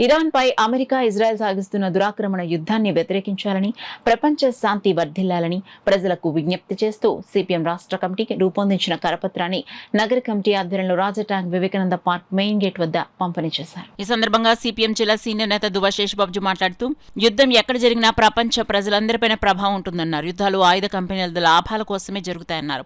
ఇరాన్పై America, Israel సాగిస్తున్న దురాక్రమణ యుద్ధాన్ని వ్యతిరేకించాలని, ప్రపంచ శాంతి వర్ధిల్లాలని ప్రజలకు విజ్ఞప్తి చేస్తూ సిపిఎం రాష్ట్ర కమిటీ రూపొందించిన కరపత్రాన్ని నగర కమిటీ ఆధ్వర్యంలో రాజటాంగ్ వివేకానంద పార్క్ మెయిన్ గేట్ వద్ద పంపిణీ చేశారు. ఈ సందర్భంగా సిపిఎం జిల్లా సీనియర్ నేత దువ్వ శేషబాబు మాట్లాడుతూ యుద్ధం ఎక్కడ జరిగినా ప్రపంచ ప్రజలందరిపైన ప్రభావం ఉంటుందన్నారు. యుద్ధాలు ఆయుధ కంపెనీల లాభాల కోసమే జరుగుతాయన్నారు.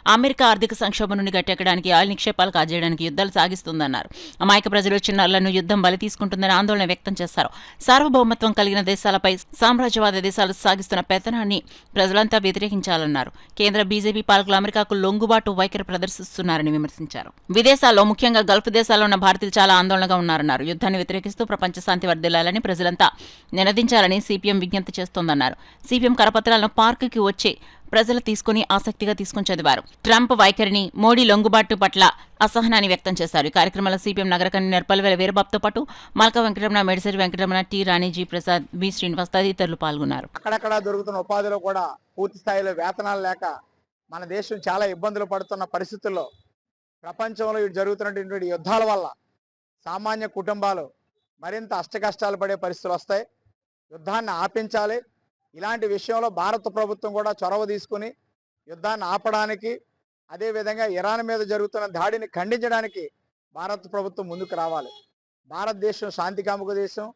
అమెరికా ఆర్థిక సంక్షోభం నుండి గట్టెక్కడానికి, ఆయిల్ నిక్షేపాలు కాజేయడానికి యుద్ధాలు సాగిస్తుందన్నారు. అమాయక ప్రజలు, చిన్నారులను యుద్ధం బలి తీసుకుంటుందని ఆందోళన వ్యక్తం చేశారు. సార్వభౌమత్వం కలిగిన దేశాలపై సామ్రాజ్యవాద దేశాలు సాగిస్తున్న పెత్తనాన్ని ప్రజలంతా వ్యతిరేకించాలన్నారు. కేంద్ర బీజేపీ పాలకులు అమెరికాకు లొంగుబాటు వైఖరి ప్రదర్శిస్తున్నారని విమర్శించారు. విదేశాల్లో, ముఖ్యంగా గల్ఫ్ దేశాల్లో ఉన్న భారతీయులు చాలా ఆందోళనగా ఉన్నారన్నారు. యుద్ధాన్ని వ్యతిరేకిస్తూ ప్రపంచ శాంతి వర్ధిల్లాలని ప్రజలంతా నినదించాలని సిపిఎం విజ్ఞప్తి చేస్తోందన్నారు. సిపిఎం కరపత్రాలను పార్కుకి వచ్చి ప్రజలు తీసుకుని ఆసక్తిగా తీసుకుని చదివారు. ట్రంప్ వైఖరిని, మోడీ లొంగుబాటు పట్ల అసహనాన్ని వ్యక్తం చేశారు. ఈ కార్యక్రమంలో సిపిఎం నగర కన్వీనర్ పల్వెల వీరబాబుతో పాటు మల్కా వెంకటరమణ, మెడిసిరి వెంకటరమణ, టి రాణిజీ ప్రసాద్, బి శ్రీనివాస్ తదితరులు పాల్గొన్నారు. అక్కడక్కడ దొరుకుతున్న ఉపాధిలో కూడా పూర్తి స్థాయిలో వేతనాలు లేక మన దేశం చాలా ఇబ్బందులు పడుతున్న పరిస్థితుల్లో ప్రపంచంలో జరుగుతున్నటువంటి యుద్ధాల వల్ల సామాన్య కుటుంబాలు మరింత అష్టకష్టాలు పడే పరిస్థితులు వస్తాయి. యుద్ధాన్ని ఆపించాలి. ఇలాంటి విషయంలో భారత ప్రభుత్వం కూడా చొరవ తీసుకుని యుద్ధాన్ని ఆపడానికి, అదేవిధంగా ఇరాన్ మీద జరుగుతున్న దాడిని ఖండించడానికి భారత ప్రభుత్వం ముందుకు రావాలి. భారతదేశం శాంతికాముక దేశం.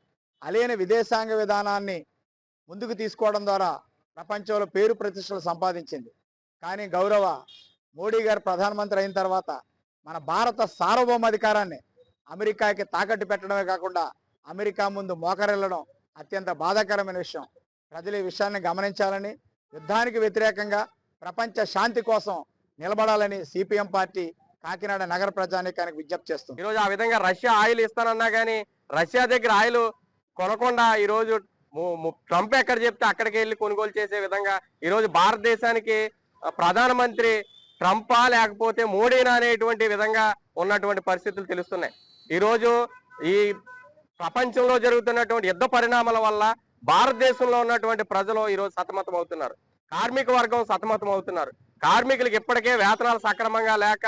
అలేని విదేశాంగ విధానాన్ని ముందుకు తీసుకోవడం ద్వారా ప్రపంచంలో పేరు ప్రతిష్టలు సంపాదించింది. కానీ గౌరవ మోడీ గారు ప్రధానమంత్రి అయిన తర్వాత మన భారత సార్వభౌమాధికారాన్ని అమెరికాకి తాకట్టు పెట్టడమే కాకుండా అమెరికా ముందు మోకరిల్లడం అత్యంత బాధాకరమైన విషయం. ప్రజలు ఈ విషయాన్ని గమనించాలని, యుద్ధానికి వ్యతిరేకంగా ప్రపంచ శాంతి కోసం నిలబడాలని సిపిఎం పార్టీ కాకినాడ నగర ప్రజానీకానికి విజ్ఞప్తి చేస్తుంది. ఈరోజు ఆ విధంగా రష్యా ఆయిల్ ఇస్తానన్నా కానీ రష్యా దగ్గర ఆయిల్ కొనకుండా ఈరోజు ట్రంప్ ఎక్కడ చెప్తే అక్కడికి వెళ్ళి కొనుగోలు చేసే విధంగా ఈరోజు భారతదేశానికి ప్రధానమంత్రి ట్రంపా లేకపోతే మోడీనా అనేటువంటి విధంగా ఉన్నటువంటి పరిస్థితులు తెలుస్తున్నాయి. ఈరోజు ఈ ప్రపంచంలో జరుగుతున్నటువంటి యుద్ధ పరిణామాల వల్ల భారతదేశంలో ఉన్నటువంటి ప్రజలు ఈరోజు సతమతం అవుతున్నారు. కార్మిక వర్గం సతమతం అవుతున్నారు. కార్మికులకు ఇప్పటికే వేతనాలు సక్రమంగా లేక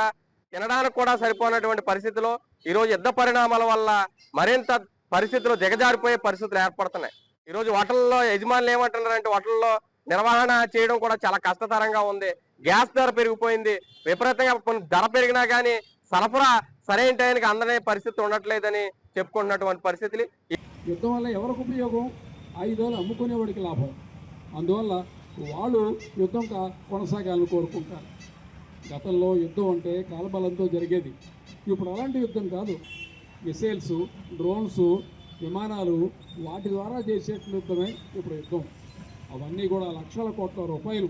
తినడానికి కూడా సరిపోయినటువంటి పరిస్థితిలో ఈరోజు యుద్ధ పరిణామాల వల్ల మరింత పరిస్థితులు దిగజారిపోయే పరిస్థితులు ఏర్పడుతున్నాయి. ఈరోజు హోటల్లో యజమానులు ఏమంటున్నారంటే హోటల్లో నిర్వహణ చేయడం కూడా చాలా కష్టతరంగా ఉంది. గ్యాస్ ధర పెరిగిపోయింది. విపరీతంగా ధర పెరిగినా కానీ సరఫరా సరైన టైంకి అందనే పరిస్థితి ఉండట్లేదని చెప్పుకుంటున్నటువంటి పరిస్థితులు. యుద్ధం వల్ల ఎవరికి ఉపయోగం? ఆయుధాలు అమ్ముకునేవాడికి లాభం. అందువల్ల వాళ్ళు యుద్ధం కొనసాగాలని కోరుకుంటారు. గతంలో యుద్ధం అంటే కాలబలంతో జరిగేది. ఇప్పుడు అలాంటి యుద్ధం కాదు. మిసైల్స్, డ్రోన్స్, విమానాలు, వాటి ద్వారా చేసే యుద్ధమే ఇప్పుడు యుద్ధం. అవన్నీ కూడా లక్షల కోట్ల రూపాయలు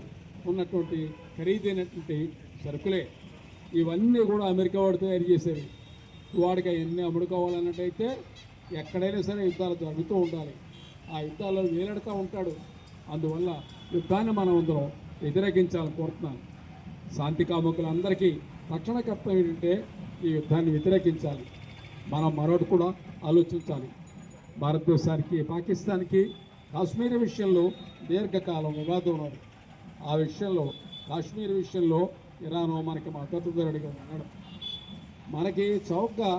ఉన్నటువంటి ఖరీదైనటువంటి సరుకులే. ఇవన్నీ కూడా అమెరికా వాడు తయారు చేసేవి. వాడికి అవన్నీ అమ్ముడుకోవాలన్నట్టయితే ఎక్కడైనా సరే యుద్ధాలు జరుగుతూ ఉండాలి. ఆ యుద్ధాల్లో వేలాడుతూ ఉంటాడు. అందువల్ల యుద్ధాన్ని మనం అందరం వ్యతిరేకించాలని కోరుతున్నాను. శాంతి కాముకులందరికీ తక్షణ కర్తవ్యం ఏంటంటే ఈ యుద్ధాన్ని వ్యతిరేకించాలి. మనం మరొకటి కూడా ఆలోచించాలి. భారతదేశానికి, పాకిస్తాన్కి కాశ్మీర్ విషయంలో దీర్ఘకాలం వివాదం ఉన్నది. ఆ విషయంలో కాశ్మీర్ విషయంలో ఇరాను మనకి మద్దతుదారుడిగా ఉన్నాడు. మనకి చౌకగా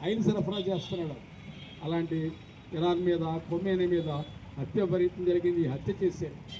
ఆయిల్ సరఫరా చేస్తున్నాడు. అలాంటి ఇరాన్ మీద, ఖొమేనీ మీద హత్య జరిగింది. హత్య చేశారు.